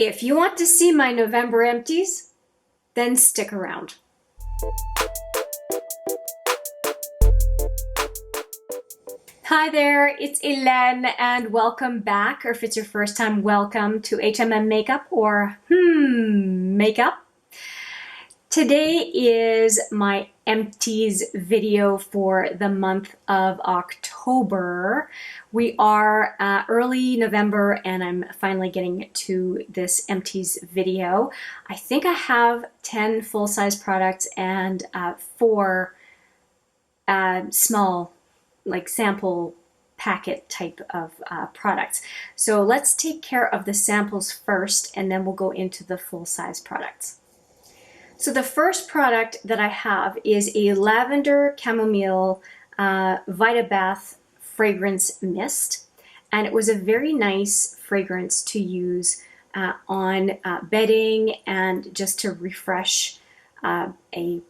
If you want to see my November empties, then stick around. Hi there, it's Hélène and welcome back, or if it's your first time, welcome to HMM Makeup or Makeup. Today is my empties video for the month of October. We are early November and I'm finally getting to this empties video. I think I have 10 full-size products and 4 small, like sample packet type of products. So let's take care of the samples first and then we'll go into the full-size products. So the first product that I have is a Lavender Chamomile Vitabath fragrance mist, and it was a very nice fragrance to use on bedding and just to refresh a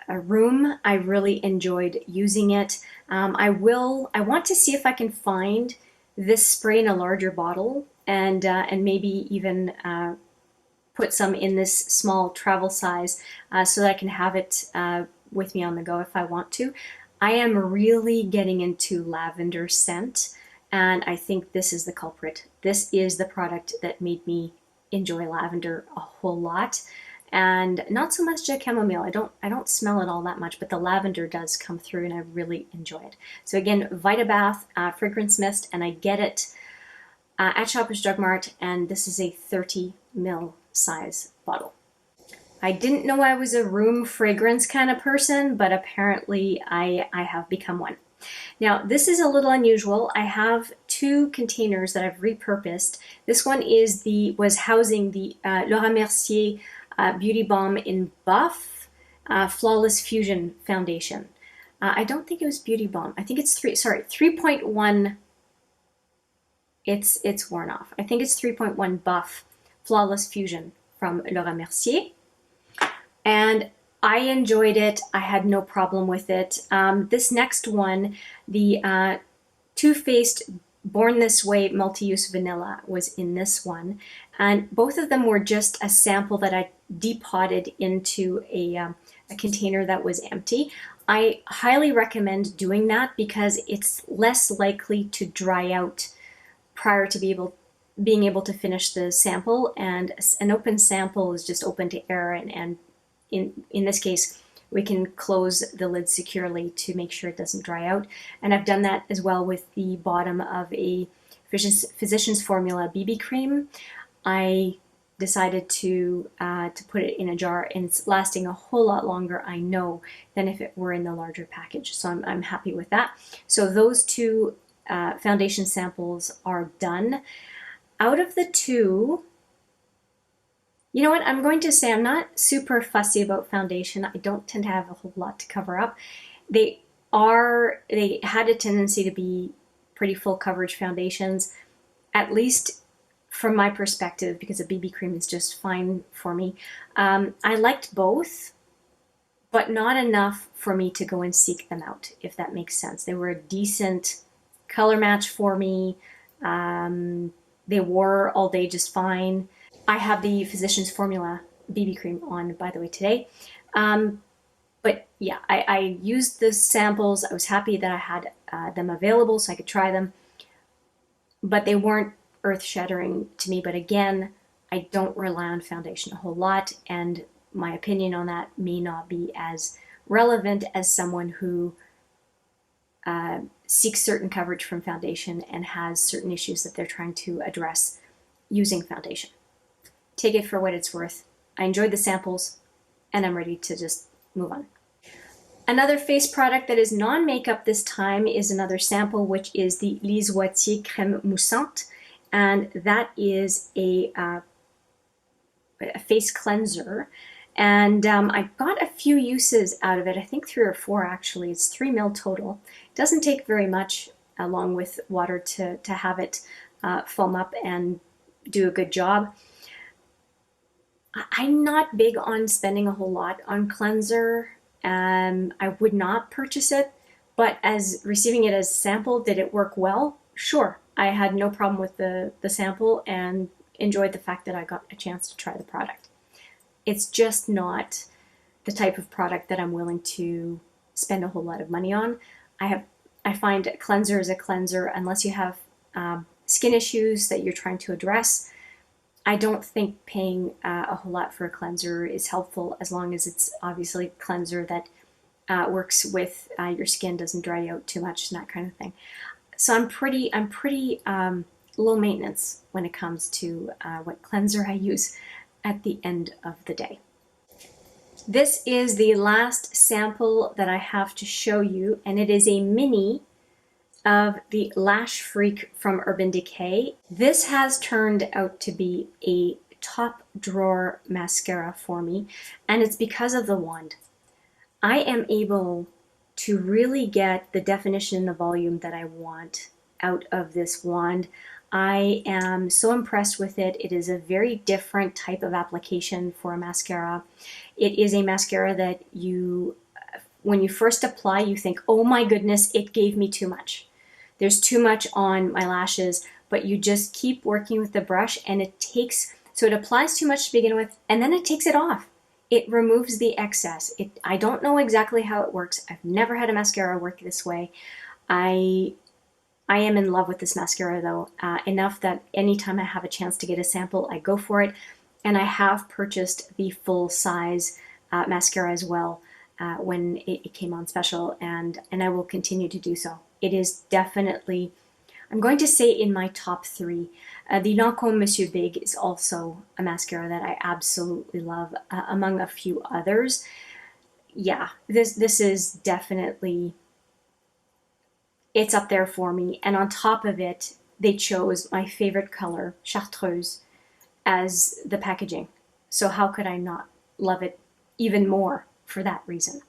room. I really enjoyed using it. I want to see if I can find this spray in a larger bottle and maybe even put some in this small travel size so that I can have it with me on the go if I want to. I am really getting into lavender scent, and I think this is the culprit. This is the product that made me enjoy lavender a whole lot, and not so much the chamomile. I don't smell it all that much, but the lavender does come through, and I really enjoy it. So again, Vitabath fragrance mist, and I get it at Shoppers Drug Mart, and this is a 30 ml size bottle. I didn't know I was a room fragrance kind of person, but apparently I have become one. Now this is a little unusual. I have 2 containers that I've repurposed. This one was housing the Mercier Beauty Balm in Buff Flawless Fusion Foundation. I don't think it was Beauty Balm. I think it's 3.1. It's worn off. I think it's 3.1 Buff Flawless Fusion from Mercier, and I enjoyed it. I had no problem with it. This next one, the Too Faced Born This Way Multi-Use Vanilla, was in this one, and both of them were just a sample that I depotted into a container that was empty. I highly recommend doing that because it's less likely to dry out prior to being able to finish the sample, and an open sample is just open to air, and in this case we can close the lid securely to make sure it doesn't dry out. And I've done that as well with the bottom of a Physicians Formula BB cream. I decided to put it in a jar, and it's lasting a whole lot longer, I know, than if it were in the larger package, so I'm happy with that. So those 2 foundation samples are done. Out of the 2, you know what, I'm going to say I'm not super fussy about foundation. I don't tend to have a whole lot to cover up. They had a tendency to be pretty full coverage foundations, at least from my perspective, because a BB cream is just fine for me. I liked both, but not enough for me to go and seek them out, if that makes sense. They were a decent color match for me. They wore all day just fine. I have the Physicians Formula BB cream on, by the way, today. But yeah, I used the samples. I was happy that I had them available so I could try them. But they weren't earth-shattering to me. But again, I don't rely on foundation a whole lot, and my opinion on that may not be as relevant as someone who seeks certain coverage from foundation and has certain issues that they're trying to address using foundation. Take it for what it's worth. I enjoyed the samples, and I'm ready to just move on. Another face product that is non-makeup this time is another sample, which is the Lise Watier Crème Moussante, and that is a face cleanser. And I got a few uses out of it. I think 3 or 4 actually. It's 3 ml total. It doesn't take very much along with water to have it foam up and do a good job. I'm not big on spending a whole lot on cleanser. I would not purchase it, but as receiving it as a sample, did it work well? Sure. I had no problem with the sample, and enjoyed the fact that I got a chance to try the product. It's just not the type of product that I'm willing to spend a whole lot of money on. I find a cleanser is a cleanser unless you have skin issues that you're trying to address. I don't think paying a whole lot for a cleanser is helpful as long as it's obviously a cleanser that works with your skin, doesn't dry you out too much, and that kind of thing. So I'm pretty low maintenance when it comes to what cleanser I use at the end of the day. This is the last sample that I have to show you, and it is a mini of the Lash Freak from Urban Decay. This has turned out to be a top drawer mascara for me, and it's because of the wand. I am able to really get the definition and the volume that I want out of this wand. I am so impressed with it. It is a very different type of application for a mascara. It is a mascara that when you first apply, you think, oh my goodness, it gave me too much. There's too much on my lashes, but you just keep working with the brush and it applies too much to begin with, and then it takes it off. It removes the excess. I don't know exactly how it works. I've never had a mascara work this way. I am in love with this mascara though, enough that anytime I have a chance to get a sample, I go for it. And I have purchased the full size mascara as well when it came on special, and I will continue to do so. It is definitely, I'm going to say, in my top 3. The Lancôme Monsieur Big is also a mascara that I absolutely love, among a few others. Yeah, this is definitely, it's up there for me. And on top of it, they chose my favorite color, Chartreuse, as the packaging. So how could I not love it even more for that reason?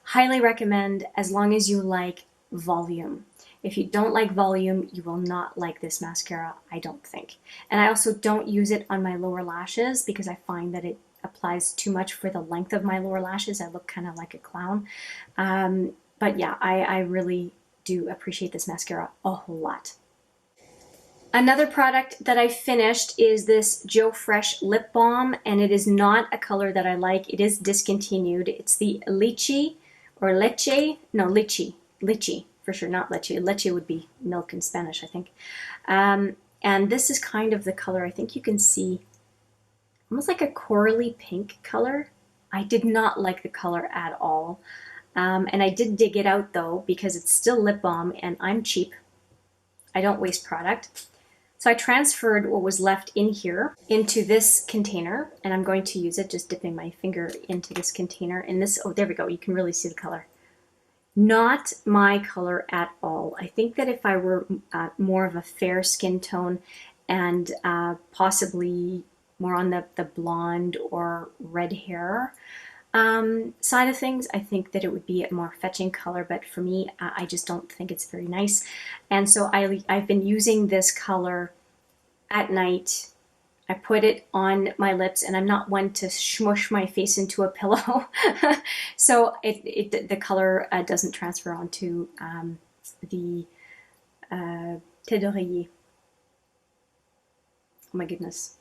Highly recommend, as long as you like volume. If you don't like volume, you will not like this mascara, I don't think. And I also don't use it on my lower lashes because I find that it applies too much for the length of my lower lashes. I look kind of like a clown. But yeah, I really do appreciate this mascara a whole lot. Another product that I finished is this Joe Fresh lip balm, and it is not a color that I like. It is discontinued. It's the Lychee or Leche. No, Lychee. Lychee. For sure, not leche. Leche would be milk in Spanish, I think. And this is kind of the color. I think you can see almost like a corally pink color. I did not like the color at all. And I did dig it out though, because it's still lip balm and I'm cheap. I don't waste product. So I transferred what was left in here into this container, and I'm going to use it, just dipping my finger into this container. And this, oh, there we go. You can really see the color. Not my color at all. I think that if I were more of a fair skin tone and possibly more on the blonde or red hair side of things, I think that it would be a more fetching color. But for me, I just don't think it's very nice. And so I've been using this color at night. I put it on my lips, and I'm not one to smush my face into a pillow. So the color doesn't transfer onto the tête d'oreiller. Oh my goodness.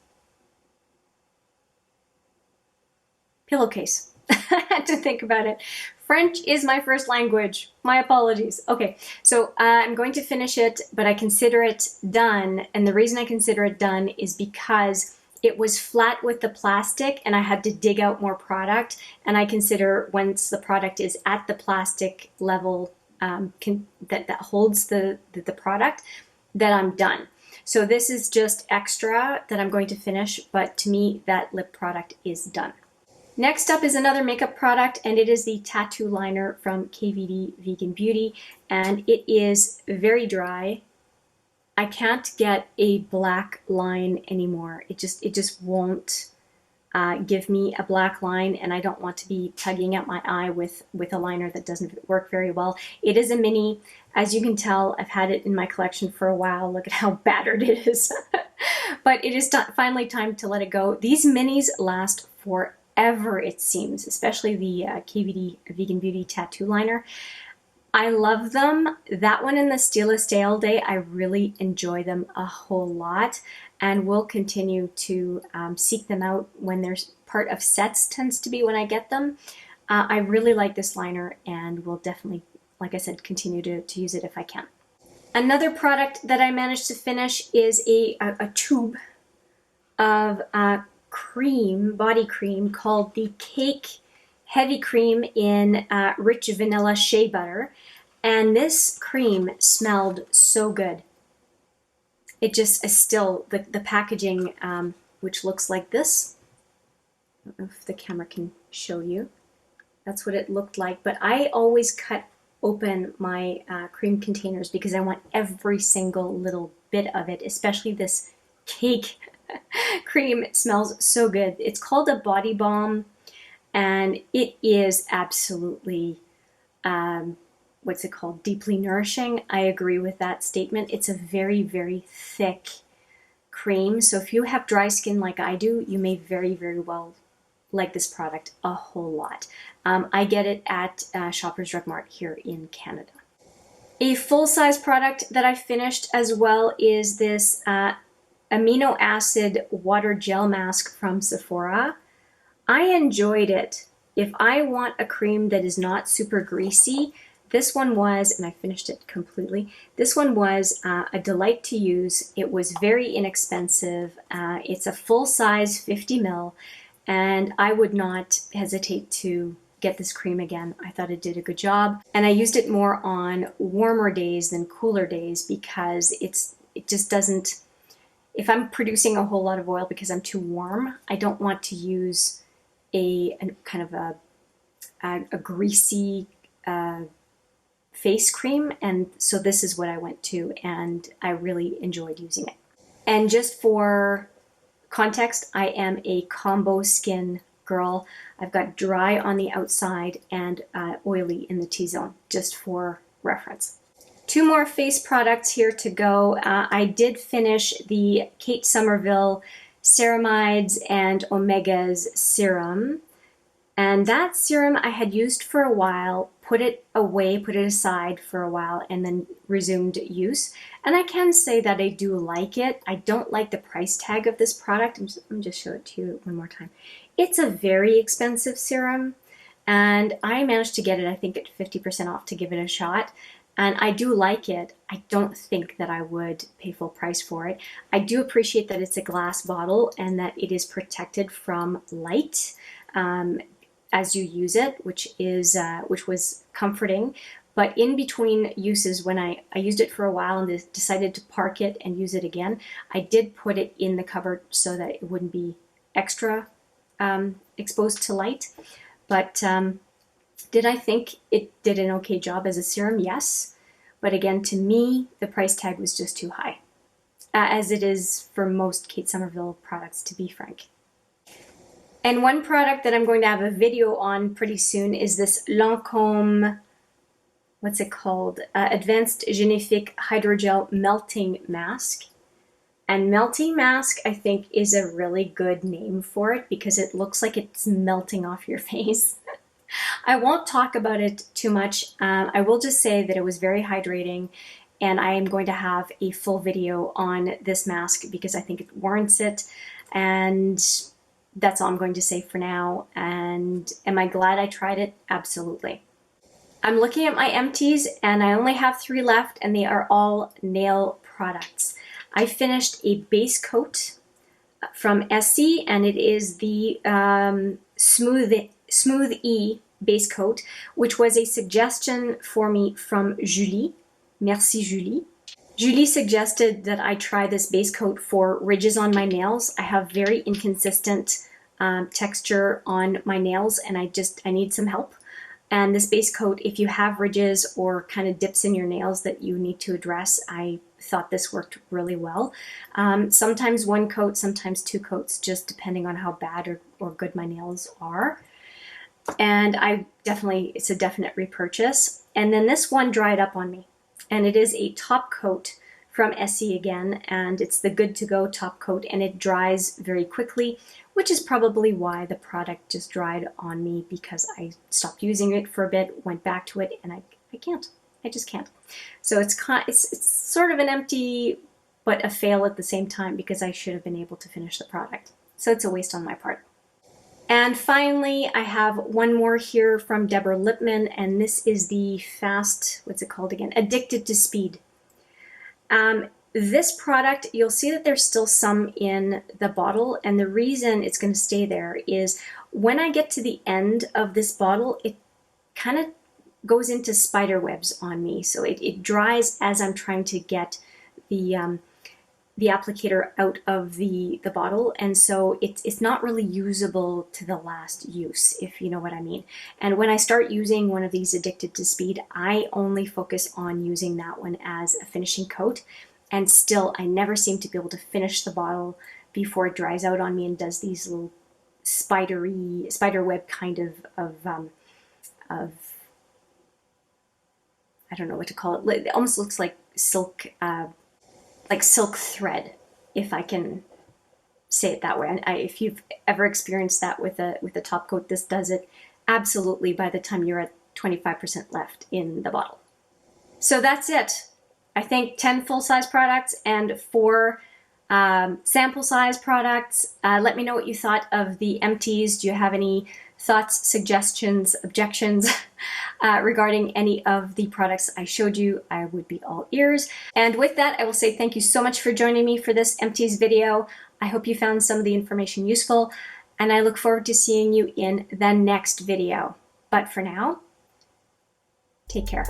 Pillowcase. I had to think about it. French is my first language. My apologies. Okay, so I'm going to finish it, but I consider it done. And the reason I consider it done is because it was flat with the plastic and I had to dig out more product. And I consider once the product is at the plastic level that holds the product, that I'm done. So this is just extra that I'm going to finish, but to me, that lip product is done. Next up is another makeup product, and it is the Tattoo Liner from KVD Vegan Beauty, and it is very dry. I can't get a black line anymore. It just won't give me a black line, and I don't want to be tugging at my eye with a liner that doesn't work very well. It is a mini. As you can tell, I've had it in my collection for a while. Look at how battered it is. But it is finally time to let it go. These minis last forever, it seems, especially the KVD Vegan Beauty Tattoo Liner. I love them. That one and the Stila Stay All Day, I really enjoy them a whole lot. and will continue to seek them out when there's part of sets, tends to be when I get them. I really like this liner and will definitely, like I said, continue to use it if I can. Another product that I managed to finish is a tube of cream, body cream, called the Cake Heavy Cream in Rich Vanilla Shea Butter. And this cream smelled so good. It just is still, the packaging, which looks like this. I don't know if the camera can show you. That's what it looked like. But I always cut open my cream containers because I want every single little bit of it, especially this cake cream. It smells so good. It's called a body balm, and it is absolutely, what's it called? Deeply nourishing. I agree with that statement. It's a very, very thick cream. So if you have dry skin like I do, you may very, very well like this product a whole lot. I get it at Shoppers Drug Mart here in Canada. A full-size product that I finished as well is this amino acid water gel mask from Sephora. I enjoyed it. If I want a cream that is not super greasy, this one was, and I finished it completely, this one was a delight to use. It was very inexpensive. It's a full-size 50 ml, and I would not hesitate to get this cream again. I thought it did a good job, and I used it more on warmer days than cooler days because it just doesn't, if I'm producing a whole lot of oil because I'm too warm, I don't want to use a kind of a greasy face cream, and so this is what I went to, and I really enjoyed using it. And just for context, I am a combo skin girl. I've got dry on the outside and oily in the T-zone, just for reference. Two more face products here to go. I did finish the Kate Somerville Ceramides and Omegas serum. And that serum I had used for a while, put it away, put it aside for a while, and then resumed use. And I can say that I do like it. I don't like the price tag of this product. Let me just show it to you one more time. It's a very expensive serum, and I managed to get it, I think, at 50% off to give it a shot. And I do like it. I don't think that I would pay full price for it. I do appreciate that it's a glass bottle and that it is protected from light as you use it, which was comforting. But in between uses, when I used it for a while and decided to park it and use it again, I did put it in the cupboard so that it wouldn't be extra exposed to light. But did I think it did an okay job as a serum? Yes. But again, to me, the price tag was just too high, as it is for most Kate Somerville products, to be frank. And one product that I'm going to have a video on pretty soon is this Lancôme, what's it called? Advanced Genifique Hydrogel Melting Mask. And melting mask, I think, is a really good name for it because it looks like it's melting off your face. I won't talk about it too much. I will just say that it was very hydrating, and I am going to have a full video on this mask because I think it warrants it. And that's all I'm going to say for now. And am I glad I tried it? Absolutely. I'm looking at my empties, and I only have 3 left, and they are all nail products. I finished a base coat from Essie, and it is the Smooth E base coat, which was a suggestion for me from Julie. Merci, Julie. Julie suggested that I try this base coat for ridges on my nails. I have very inconsistent texture on my nails, and I need some help. And this base coat, if you have ridges or kind of dips in your nails that you need to address, I thought this worked really well. Sometimes 1 coat, sometimes 2 coats, just depending on how bad or good my nails are. And it's a definite repurchase. And then this one dried up on me. And it is a top coat from Essie again, and it's the Good to Go top coat, and it dries very quickly, which is probably why the product just dried on me, because I stopped using it for a bit, went back to it, and I can't. I just can't. So it's sort of an empty but a fail at the same time because I should have been able to finish the product. So it's a waste on my part. And finally, I have one more here from Deborah Lippmann, and this is the Fast, what's it called again? Addicted to Speed. This product, you'll see that there's still some in the bottle, and the reason it's going to stay there is when I get to the end of this bottle, it kind of goes into spider webs on me. So it dries as I'm trying to get the applicator out of the bottle, and so it's not really usable to the last use, if you know what I mean. And when I start using one of these Addicted to Speed, I only focus on using that one as a finishing coat, and still I never seem to be able to finish the bottle before it dries out on me and does these little spider web kind of I don't know what to call it. It almost looks like silk thread, if I can say it that way. And if you've ever experienced that with a top coat, this does it absolutely by the time you're at 25% left in the bottle. So that's it. I think 10 full-size products and 4 sample-size products. Let me know what you thought of the Empties. Do you have any thoughts, suggestions, objections regarding any of the products I showed you? I would be all ears. And with that, I will say thank you so much for joining me for this Empties video. I hope you found some of the information useful, and I look forward to seeing you in the next video. But for now, take care.